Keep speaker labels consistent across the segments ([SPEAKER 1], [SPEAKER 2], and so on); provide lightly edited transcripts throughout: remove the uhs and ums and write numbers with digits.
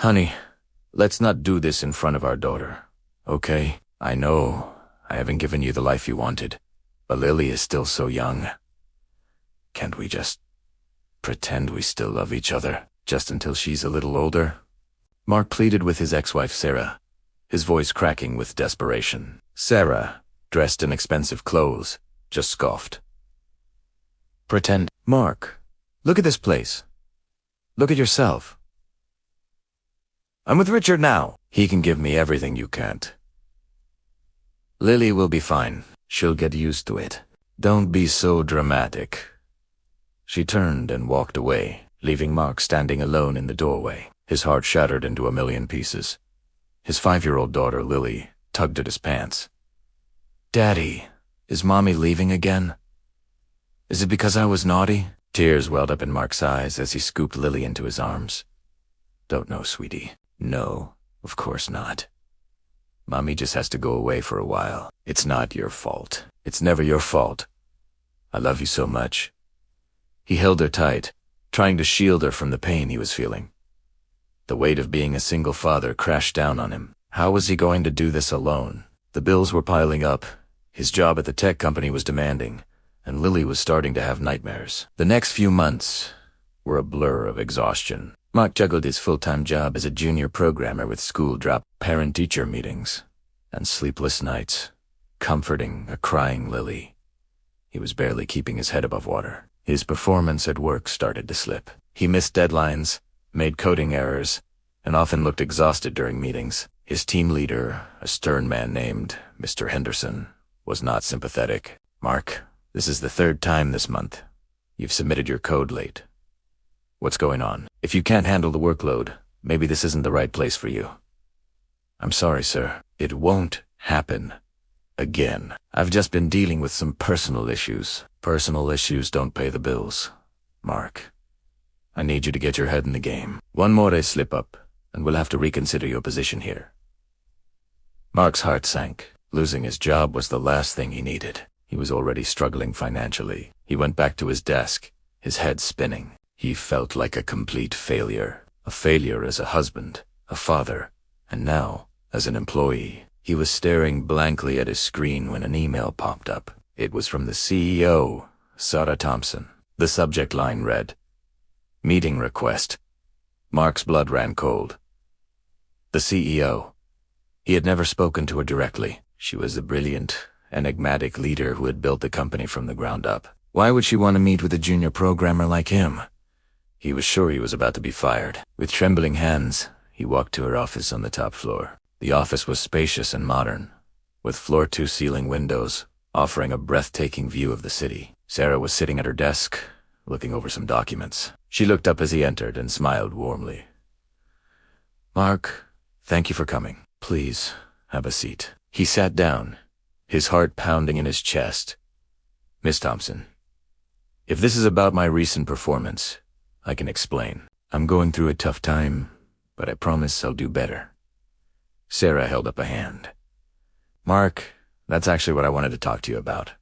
[SPEAKER 1] Honey, let's not do this in front of our daughter, okay? I know I haven't given you the life you wanted, but Lily is still so young. Can't we just pretend we still love each other, just until she's a little older? Mark pleaded with his ex-wife Sarah, his voice cracking with desperation. Sarah, dressed in expensive clothes, just scoffed. Pretend? Mark, look at this place. Look at yourself. I'm with Richard now. He can give me everything you can't. Lily will be fine. She'll get used to it. Don't be so dramatic. She turned and walked away, leaving Mark standing alone in the doorway, his heart shattered into a million pieces. His 5-year-old daughter, Lily, tugged at his pants. Daddy, is Mommy leaving again? Is it because I was naughty? Tears welled up in Mark's eyes as he scooped Lily into his arms. Don't know, sweetie. No, of course not. Mommy just has to go away for a while. It's not your fault. It's never your fault. I love you so much. He held her tight, trying to shield her from the pain he was feeling. The weight of being a single father crashed down on him. How was he going to do this alone? The bills were piling up. His job at the tech company was demanding, and Lily was starting to have nightmares. The next few months were a blur of exhaustion. Mark juggled his full-time job as a junior programmer with school drop, parent-teacher meetings, and sleepless nights, comforting a crying Lily. He was barely keeping his head above water. His performance at work started to slip. He missed deadlines, made coding errors, and often looked exhausted during meetings. His team leader, a stern man named Mr. Henderson, was not sympathetic. Mark, this is the 3rd time this month. You've submitted your code late. What's going on? If you can't handle the workload, maybe this isn't the right place for you. I'm sorry, sir. It won't happen again. I've just been dealing with some personal issues. Personal issues don't pay the bills. Mark, I need you to get your head in the game. One more slip-up, and we'll have to reconsider your position here. Mark's heart sank. Losing his job was the last thing he needed. He was already struggling financially. He went back to his desk, his head spinning. He felt like a complete failure. A failure as a husband, a father, and now, as an employee. He was staring blankly at his screen when an email popped up. It was from the CEO, Sarah Thompson. The subject line read, "Meeting request." Mark's blood ran cold. The CEO. He had never spoken to her directly. She was the brilliant, enigmatic leader who had built the company from the ground up. Why would she want to meet with a junior programmer like him? He was sure he was about to be fired. With trembling hands, he walked to her office on the top floor. The office was spacious and modern, with floor-to-ceiling windows, offering a breathtaking view of the city. Sarah was sitting at her desk, looking over some documents. She looked up as he entered and smiled warmly. Mark, thank you for coming. Please, have a seat. He sat down, his heart pounding in his chest. Miss Thompson, if this is about my recent performance, I can explain. I'm going through a tough time, but I promise I'll do better. Sarah held up a hand. Mark, that's actually what I wanted to talk to you about.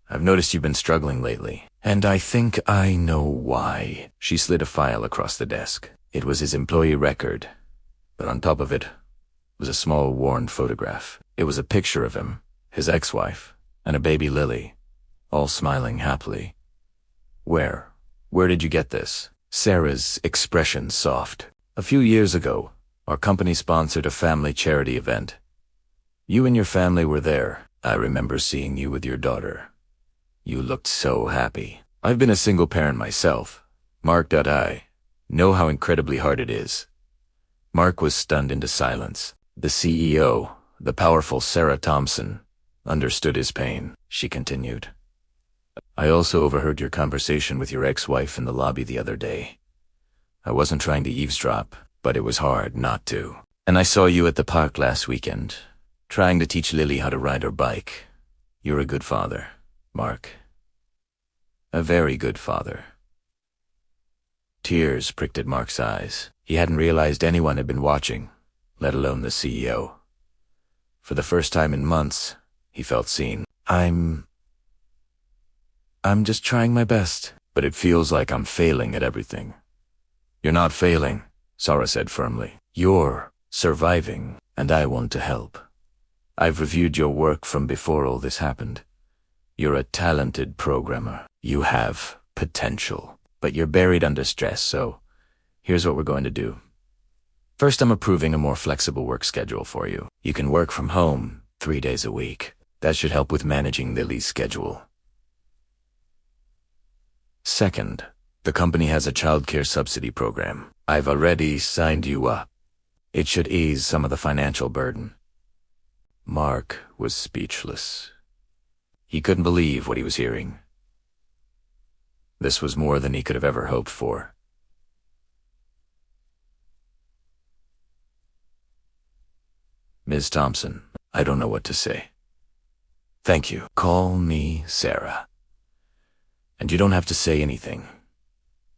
[SPEAKER 1] I've noticed you've been struggling lately, and I think I know why. She slid a file across the desk. It was his employee record, but on top of it was a small worn photograph. It was a picture of him, his ex-wife, and a baby Lily, all smiling happily. Where did you get this? Sarah's expression soft. A few years ago, our company sponsored a family charity event. You and your family were there. I remember seeing you with your daughter. You looked so happy. I've been a single parent myself. Mark.I know how incredibly hard it is. Mark was stunned into silence. The CEO, the powerful Sarah Thompson, understood his pain. She continued. I also overheard your conversation with your ex-wife in the lobby the other day. I wasn't trying to eavesdrop, but it was hard not to. And I saw you at the park last weekend, trying to teach Lily how to ride her bike. You're a good father, Mark. A very good father. Tears pricked at Mark's eyes. He hadn't realized anyone had been watching, let alone the CEO. For the first time in months, he felt seen. I'm just trying my best, but it feels like I'm failing at everything. You're not failing. Sarah said firmly. You're surviving, and I want to help. I've reviewed your work from before all this happened. You're a talented programmer. You have potential, but you're buried under stress, so here's what we're going to do. First, I'm approving a more flexible work schedule for you. You can work from home 3 days a week. That should help with managing Lily's schedule. Second, the company has a childcare subsidy program. I've already signed you up. It should ease some of the financial burden. Mark was speechless. He couldn't believe what he was hearing. This was more than he could have ever hoped for. Ms. Thompson, I don't know what to say. Thank you. Call me Sarah. And you don't have to say anything.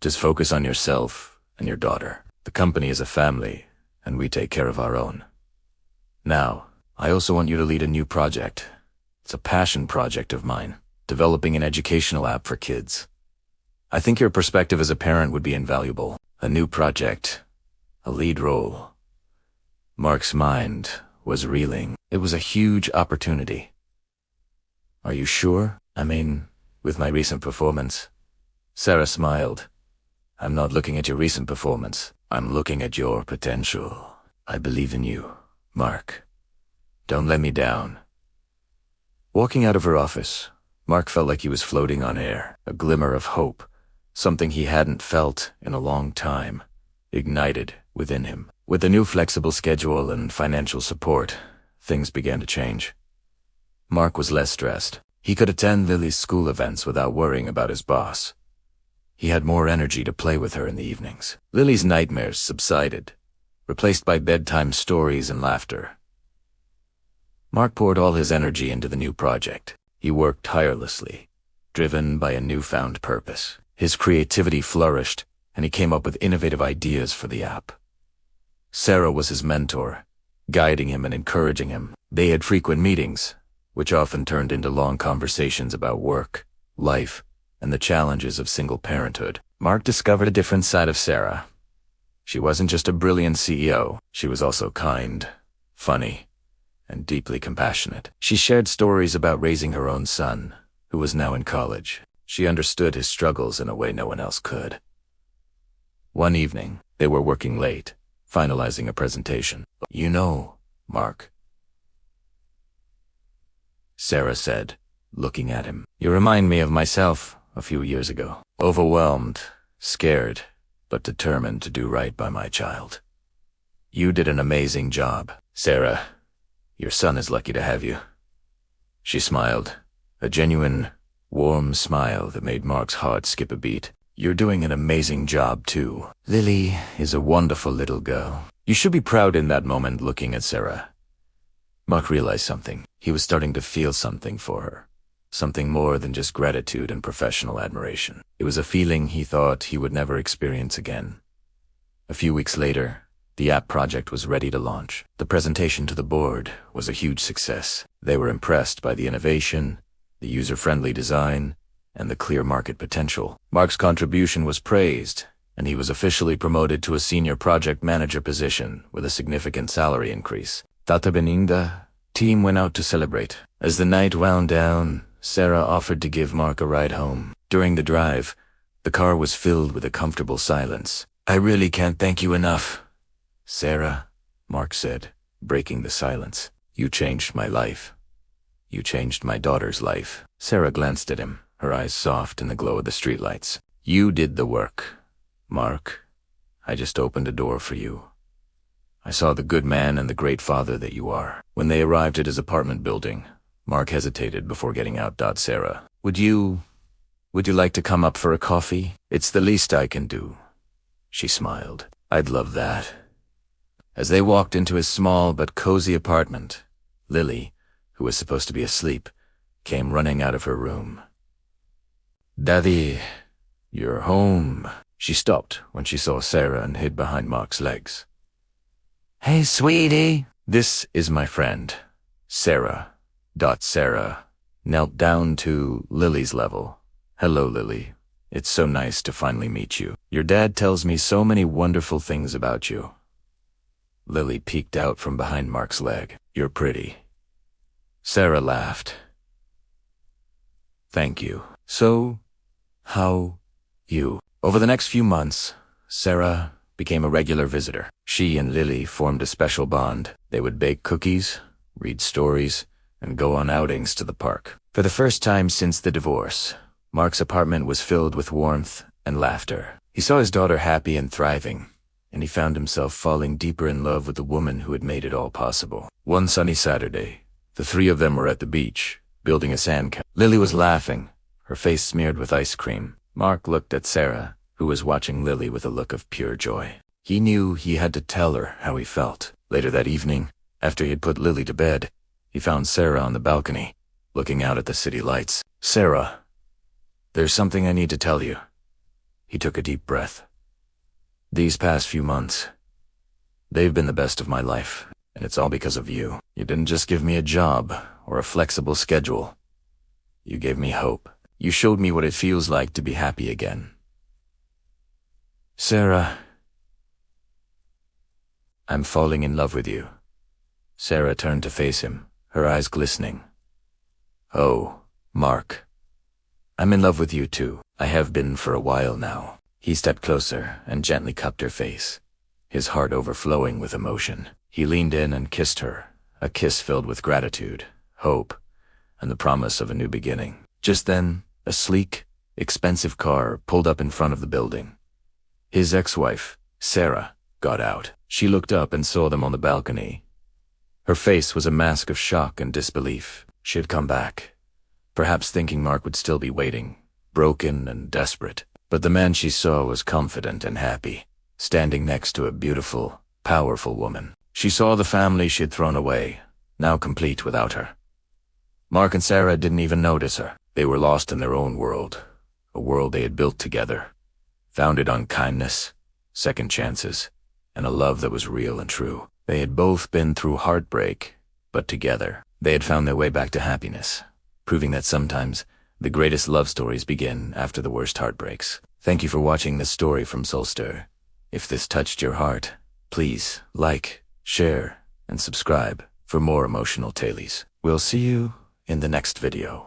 [SPEAKER 1] Just focus on yourself and your daughter. The company is a family, and we take care of our own. Now, I also want you to lead a new project. It's a passion project of mine, developing an educational app for kids. I think your perspective as a parent would be invaluable. A new project, a lead role. Mark's mind was reeling. It was a huge opportunity. Are you sure? I mean, with my recent performance. Sarah smiled. I'm not looking at your recent performance. I'm looking at your potential. I believe in you, Mark. Don't let me down. Walking out of her office, Mark felt like he was floating on air, a glimmer of hope, something he hadn't felt in a long time, ignited within him. With the new flexible schedule and financial support, things began to change. Mark was less stressed. He could attend Lily's school events without worrying about his boss. He had more energy to play with her in the evenings. Lily's nightmares subsided, replaced by bedtime stories and laughter. Mark poured all his energy into the new project. He worked tirelessly, driven by a newfound purpose. His creativity flourished, and he came up with innovative ideas for the app. Sarah was his mentor, guiding him and encouraging him. They had frequent meetings, which often turned into long conversations about work, life, and the challenges of single parenthood. Mark discovered a different side of Sarah. She wasn't just a brilliant CEO, she was also kind, funny, and deeply compassionate. She shared stories about raising her own son, who was now in college. She understood his struggles in a way no one else could. One evening, they were working late, finalizing a presentation. You know, Mark, Sarah said, looking at him. You remind me of myself a few years ago. Overwhelmed, scared, but determined to do right by my child. You did an amazing job. Sarah, your son is lucky to have you. She smiled, a genuine, warm smile that made Mark's heart skip a beat. You're doing an amazing job, too. Lily is a wonderful little girl. You should be proud in that moment looking at Sarah. Mark realized something. He was starting to feel something for her. Something more than just gratitude and professional admiration. It was a feeling he thought he would never experience again. A few weeks later, the app project was ready to launch. The presentation to the board was a huge success. They were impressed by the innovation, the user-friendly design, and the clear market potential. Mark's contribution was praised, and he was officially promoted to a senior project manager position with a significant salary increase. Tata Beninda, team went out to celebrate. As the night wound down, Sarah offered to give Mark a ride home. During the drive, the car was filled with a comfortable silence. I really can't thank you enough, Sarah, Mark said, breaking the silence. You changed my life. You changed my daughter's life. Sarah glanced at him, her eyes soft in the glow of the streetlights. You did the work, Mark. I just opened a door for you. I saw the good man and the great father that you are. When they arrived at his apartment building, Mark hesitated before getting out. Sarah, would you like to come up for a coffee? It's the least I can do. She smiled. I'd love that. As they walked into his small but cozy apartment, Lily, who was supposed to be asleep, came running out of her room. Daddy, you're home. She stopped when she saw Sarah and hid behind Mark's legs. Hey, sweetie. This is my friend, Sarah. Sarah knelt down to Lily's level. Hello, Lily. It's so nice to finally meet you. Your dad tells me so many wonderful things about you. Lily peeked out from behind Mark's leg. You're pretty. Sarah laughed. Thank you. So, how you? Over the next few months, Sarah became a regular visitor. She and Lily formed a special bond. They would bake cookies, read stories, and go on outings to the park. For the first time since the divorce, Mark's apartment was filled with warmth and laughter. He saw his daughter happy and thriving, and he found himself falling deeper in love with the woman who had made it all possible. One sunny Saturday, the three of them were at the beach, building a sandcastle. Lily was laughing, her face smeared with ice cream. Mark looked at Sarah, who was watching Lily with a look of pure joy. He knew he had to tell her how he felt. Later that evening, after he had put Lily to bed, he found Sarah on the balcony, looking out at the city lights. Sarah, there's something I need to tell you. He took a deep breath. These past few months, they've been the best of my life, and it's all because of you. You didn't just give me a job or a flexible schedule. You gave me hope. You showed me what it feels like to be happy again. Sarah, I'm falling in love with you. Sarah turned to face him, her eyes glistening. Oh, Mark, I'm in love with you too. I have been for a while now. He stepped closer and gently cupped her face, his heart overflowing with emotion. He leaned in and kissed her, a kiss filled with gratitude, hope, and the promise of a new beginning. Just then, a sleek, expensive car pulled up in front of the building. His ex-wife, Sarah, got out. She looked up and saw them on the balcony. Her face was a mask of shock and disbelief. She had come back, perhaps thinking Mark would still be waiting, broken and desperate. But the man she saw was confident and happy, standing next to a beautiful, powerful woman. She saw the family she had thrown away, now complete without her. Mark and Sarah didn't even notice her. They were lost in their own world, a world they had built together, founded on kindness, second chances, and a love that was real and true. They had both been through heartbreak, but together, they had found their way back to happiness, proving that sometimes the greatest love stories begin after the worst heartbreaks. Thank you for watching this story from Soulstir. If this touched your heart, please like, share, and subscribe for more emotional tales. We'll see you in the next video.